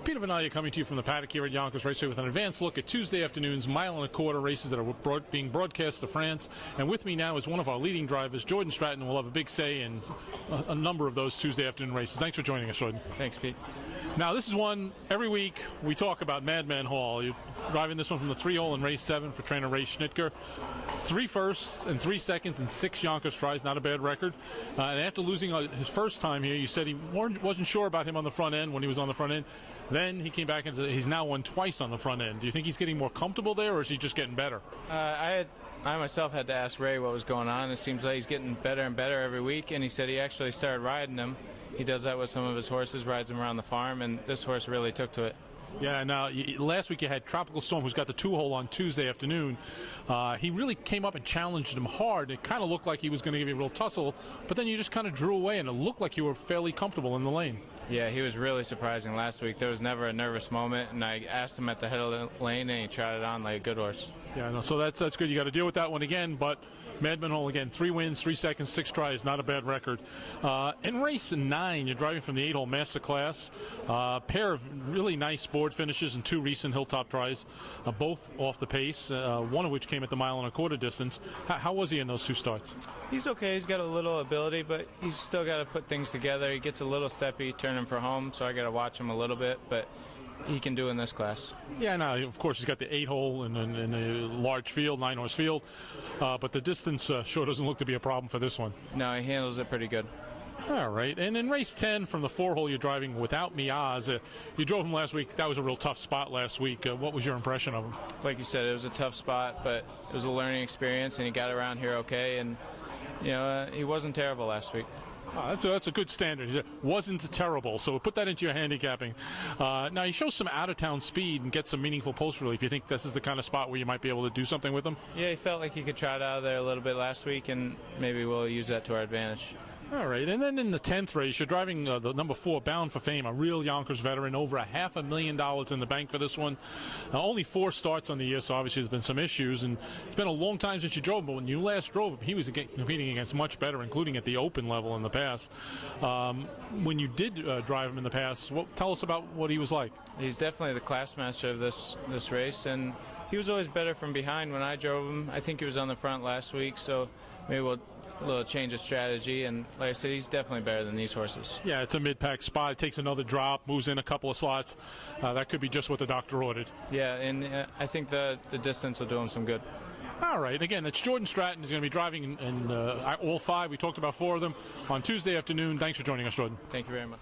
Peter Vanalia coming to you from the paddock here at Yonkers Raceway with an advanced look at Tuesday afternoon's mile-and-a-quarter races that are being broadcast to France. And with me now is one of our leading drivers, Jordan Stratton, who will have a big say in a number of those Tuesday afternoon races. Thanks for joining us, Jordan. Thanks, Pete. Now, this is one, every week we talk about MADMAN Hall. You're driving this one from the 3-hole in race 7 for trainer Ray Schnitker. 3 firsts and 3 seconds and 6 Yonkers tries, not a bad record. And after losing his first time here, you said he wasn't sure about him on the front end when he was on the front end. Then he came back and said he's now won twice on the front end. Do you think he's getting more comfortable there, or is he just getting better? I myself had to ask Ray what was going on. It seems like he's getting better and better every week, and he said he actually started riding them. He does that with some of his horses, rides them around the farm, and this horse really took to it. Yeah, now, last week you had Tropical Storm, who's got the 2-hole on Tuesday afternoon. He really came up and challenged him hard. It kind of looked like he was going to give you a real tussle, but then you just kind of drew away, and it looked like you were fairly comfortable in the lane. Yeah, he was really surprising last week. There was never a nervous moment, and I asked him at the head of the lane, and he trotted on like a good horse. Yeah, no, so that's good. You got to deal with that one again, but MADMAN Hall again, 3 wins, 3 seconds, 6 tries, not a bad record. In race 9, you're driving from the 8-hole Master Class. Pair of really nice board finishes and 2 recent hilltop tries, both off the pace, one of which came at the mile-and-a-quarter distance. How was he in those 2 starts? He's okay. He's got a little ability, but he's still got to put things together. He gets a little steppy, turning for home, so I got to watch him a little bit, but he can do in this class. Yeah, no, of course he's got the 8-hole in a large field, 9-horse field, but the distance sure doesn't look to be a problem for this one. No, he handles it pretty good. All right, and in race 10 from the 4-hole, you're driving without Miaz. You drove him last week. That was a real tough spot last week. What was your impression of him? Like you said, it was a tough spot, but it was a learning experience, and he got around here okay, and you know, he wasn't terrible last week. Oh, that's a good standard. He wasn't terrible, so put that into your handicapping. Now, he shows some out-of-town speed and gets some meaningful post relief. You think this is the kind of spot where you might be able to do something with him? Yeah, he felt like he could trot out of there a little bit last week, and maybe we'll use that to our advantage. All right, and then in the 10th race, you're driving the number 4, Bound for Fame, a real Yonkers veteran, over $500,000 in the bank for this one. Only 4 starts on the year, so obviously there's been some issues, and it's been a long time since you drove him, but when you last drove him, he was competing against much better, including at the open level in the past. When you did drive him in the past, tell us about what he was like. He's definitely the class master of this race, and he was always better from behind when I drove him. I think he was on the front last week, so maybe we'll a little change of strategy, and like I said, he's definitely better than these horses. Yeah, it's a mid-pack spot. It takes another drop, moves in a couple of slots. That could be just what the doctor ordered. Yeah, and I think the distance will do him some good. All right, again, it's Jordan Stratton. He's going to be driving in all 5. We talked about 4 of them on Tuesday afternoon. Thanks for joining us, Jordan. Thank you very much.